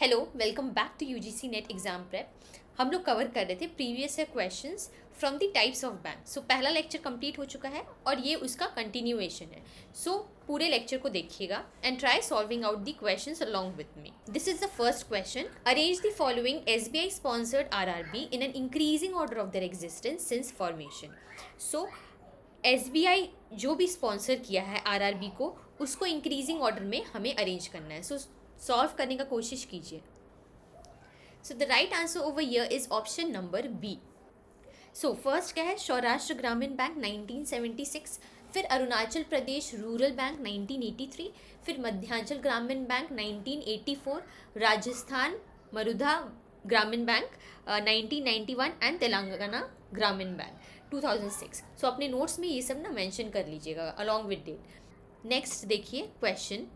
Hello, welcome back to UGC NET exam prep. हम लोग cover कर रहे थे previous year questions from the types of bank. So पहला लेक्चर कंप्लीट हो चुका है और ये उसका कंटिन्यूएशन है। सो पूरे लेक्चर को देखिएगा and try solving out the questions along with me. This is the first question. Arrange the following SBI sponsored RRB in an increasing order of there existence since formation. So SBI जो भी sponsor किया है RRB को, उसको increasing order में हमें arrange करना है। सो सॉल्व करने का कोशिश कीजिए। So the right answer over here is option number B. So first क्या है, सौराष्ट्र ग्रामीण बैंक 1976, फिर अरुणाचल प्रदेश रूरल बैंक 1983, फिर मध्यांचल ग्रामीण बैंक 1984, राजस्थान मरुधा ग्रामीण बैंक 1991 एंड तेलंगाना ग्रामीण बैंक 2006। सो अपने नोट्स में ये सब ना मेंशन कर लीजिएगा अलॉन्ग विद डेट। नेक्स्ट देखिए question.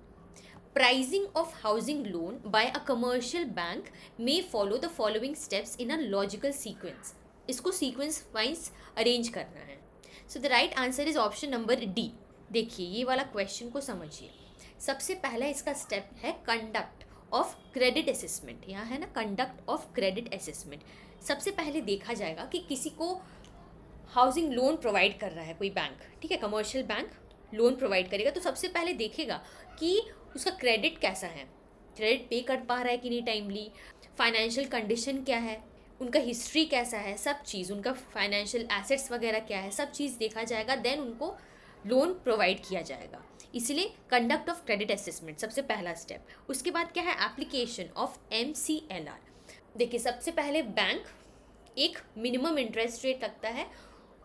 Pricing of housing loan by a commercial bank may follow the following steps in a logical sequence. इसको सीक्वेंस वाइज अरेंज करना है। सो the right answer is option number D. देखिए ये वाला question को समझिए। सबसे पहला इसका स्टेप है कंडक्ट ऑफ क्रेडिट असेसमेंट। यहाँ है ना कंडक्ट ऑफ क्रेडिट असेसमेंट। सबसे पहले देखा जाएगा कि किसी को हाउसिंग लोन प्रोवाइड कर रहा है कोई बैंक, ठीक है, कमर्शियल बैंक लोन प्रोवाइड करेगा तो सबसे पहले देखेगा कि उसका क्रेडिट कैसा है, क्रेडिट पे कर पा रहा है कि नहीं टाइमली, फाइनेंशियल कंडीशन क्या है, उनका हिस्ट्री कैसा है, सब चीज़, उनका फाइनेंशियल एसेट्स वगैरह क्या है, सब चीज़ देखा जाएगा, देन उनको लोन प्रोवाइड किया जाएगा। इसलिए कंडक्ट ऑफ क्रेडिट असेसमेंट सबसे पहला स्टेप। उसके बाद क्या है, एप्लीकेशन ऑफ MCLR। देखिए सबसे पहले बैंक एक मिनिमम इंटरेस्ट रेट लगता है,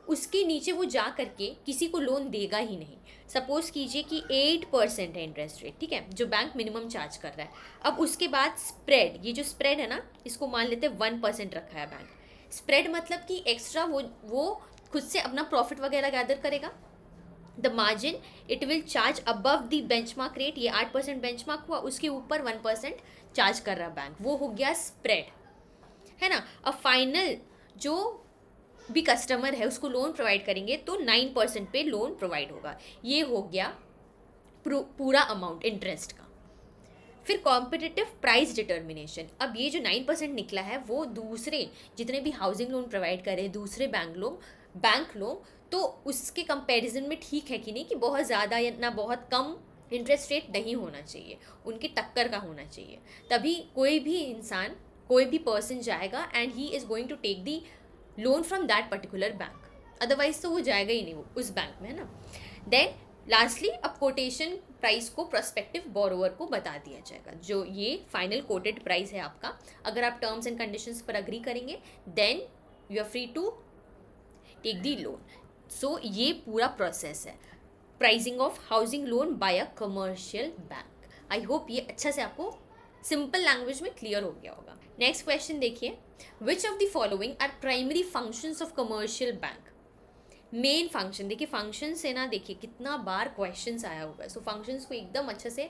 उसके नीचे वो जा करके किसी को लोन देगा ही नहीं। सपोज कीजिए कि 8% है इंटरेस्ट रेट, ठीक है, जो बैंक मिनिमम चार्ज कर रहा है। अब उसके बाद स्प्रेड, ये जो स्प्रेड है ना, इसको मान लेते हैं 1% रखा है बैंक। स्प्रेड मतलब कि एक्स्ट्रा वो खुद से अपना प्रॉफिट वगैरह गैदर करेगा। The margin it will charge above the benchmark rate, ये 8% बेंचमार्क हुआ, उसके ऊपर 1% चार्ज कर रहा बैंक, वो हो गया स्प्रेड, है ना। अब फाइनल जो भी कस्टमर है उसको लोन प्रोवाइड करेंगे तो 9% पे लोन प्रोवाइड होगा। ये हो गया पूरा अमाउंट इंटरेस्ट का। फिर कॉम्पिटिटिव प्राइस डिटर्मिनेशन। अब ये जो 9% निकला है वो दूसरे जितने भी हाउसिंग लोन प्रोवाइड करे दूसरे बैंक लोग तो उसके कंपैरिजन में ठीक है कि नहीं, कि बहुत ज़्यादा या ना बहुत कम इंटरेस्ट रेट नहीं होना चाहिए, उनकी टक्कर का होना चाहिए। तभी कोई भी इंसान, कोई भी पर्सन जाएगा and he is going to take the loan from that particular bank, otherwise तो वो जाएगा ही नहीं वो उस बैंक में, है ना। देन लास्टली अब कोटेशन प्राइस को प्रोस्पेक्टिव बोरोवर को बता दिया जाएगा, जो ये फाइनल कोटेड प्राइस है आपका। अगर आप टर्म्स एंड कंडीशंस पर अग्री करेंगे then you are free to take the loan. So ये पूरा प्रोसेस है pricing of housing loan by a commercial bank. I hope ये अच्छा से आपको सिंपल लैंग्वेज में क्लियर हो गया होगा। नेक्स्ट क्वेश्चन देखिए। Which of the following are primary functions of commercial bank. Main function, देखिए फंक्शन से ना, देखिए कितना बार क्वेश्चंस आया होगा। सो फंक्शंस को एकदम अच्छे से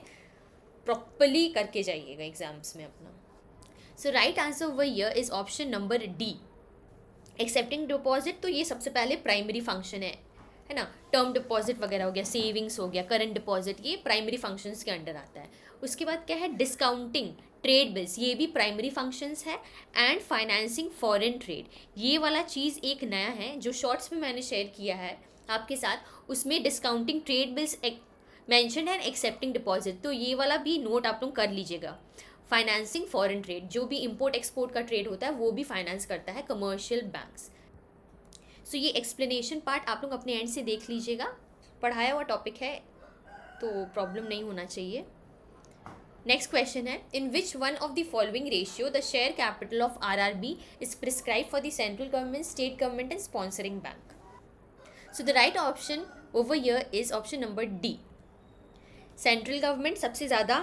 प्रॉपरली करके जाइएगा एग्जाम्स में अपना। So right answer over here is option number D, excepting deposit. तो ये सबसे पहले प्राइमरी फंक्शन है ना। टर्म डिपॉजिट वगैरह हो गया, सेविंग्स हो गया, करंट डिपॉजिट, ये प्राइमरी फंक्शंस के अंडर आता है। उसके बाद क्या है, डिस्काउंटिंग ट्रेड बिल्स, ये भी प्राइमरी फंक्शंस है। एंड फाइनेंसिंग फॉरेन ट्रेड, ये वाला चीज़ एक नया है जो शॉर्ट्स में मैंने शेयर किया है आपके साथ, उसमें डिस्काउंटिंग ट्रेड बिल्स मैंशन है, एक्सेप्टिंग डिपॉजिट, तो ये वाला भी नोट आप लोग कर लीजिएगा। फाइनेंसिंग फॉरेन ट्रेड, जो भी इंपोर्ट एक्सपोर्ट का ट्रेड होता है वो भी फाइनेंस करता है कमर्शियल बैंक्स। सो ये एक्सप्लेनेशन पार्ट आप लोग अपने एंड से देख लीजिएगा, पढ़ाया हुआ टॉपिक है तो प्रॉब्लम नहीं होना चाहिए। नेक्स्ट क्वेश्चन है, in which one of the following ratio the share capital of RRB is prescribe for the central government, state government and sponsoring bank. So the right option over here is option number D. Central government सबसे ज़्यादा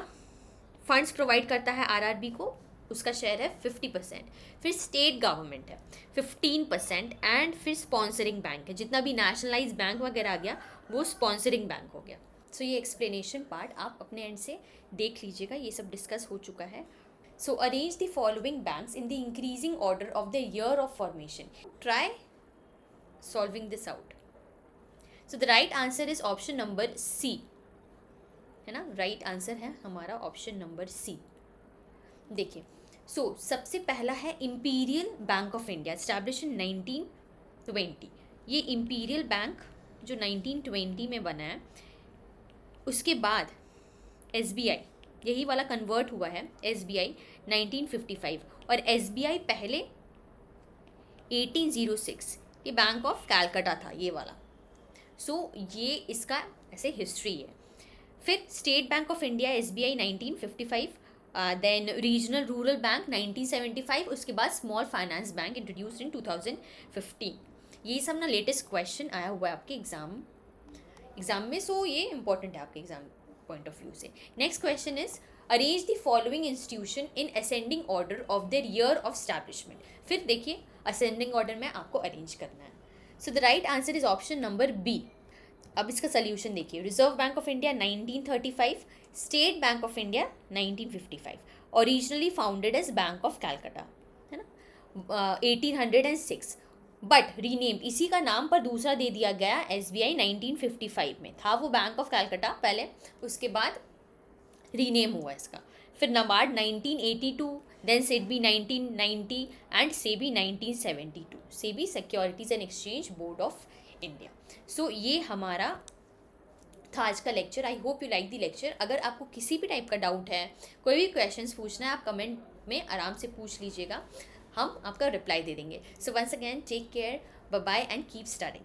funds provide करता है RRB को, उसका share है 50%। फिर state government है 15% and फिर स्पॉन्सरिंग बैंक है, जितना भी नेशनलाइज बैंक वगैरह आ गया वो स्पॉन्सरिंग बैंक हो गया। सो ये एक्सप्लेनेशन पार्ट आप अपने एंड से देख लीजिएगा, ये सब डिस्कस हो चुका है। So arrange the following banks in the increasing order of the year of formation. Try solving this out. So the right answer is option number C, है ना। राइट आंसर है हमारा ऑप्शन नंबर सी। देखिए, सबसे पहला है imperial bank of India, establish in 1920। ये imperial bank जो 1920 में बना है। उसके बाद SBI, यही वाला कन्वर्ट हुआ है SBI 1955, और SBI पहले 1806, ये बैंक ऑफ कैलकाटा था ये वाला। ये इसका ऐसे हिस्ट्री है। फिर State Bank of India SBI 1955, then regional rural bank 1975, उसके बाद small finance bank introduced in 2015। ये सब ना लेटेस्ट क्वेश्चन आया हुआ है आपके एग्जाम में, ये इंपॉर्टेंट है आपके एग्जाम पॉइंट ऑफ व्यू से। Next question is arrange the following institution in ascending order of their year of establishment. फिर देखिए असेंडिंग ऑर्डर में आपको अरेंज करना है। The right answer is option number B. अब इसका सोल्यूशन देखिए, Reserve Bank of India 1935, State Bank of India 1955, originally founded as Bank of Calcutta, है ना, 1806, बट रीनेम, इसी का नाम पर दूसरा दे दिया गया SBI 1955 में। था वो बैंक ऑफ कैलकाटा पहले, उसके बाद रीनेम हुआ इसका। फिर NABARD 1982, then SEBI 1990 and SEBI 1972, SEBI securities and exchange board of India. ये हमारा था आज का lecture. I hope you like the lecture. अगर आपको किसी भी टाइप का डाउट है, कोई भी क्वेश्चंस पूछना है, आप कमेंट में आराम से पूछ लीजिएगा, हम आपका रिप्लाई दे देंगे। So once again take care, bye bye and keep studying.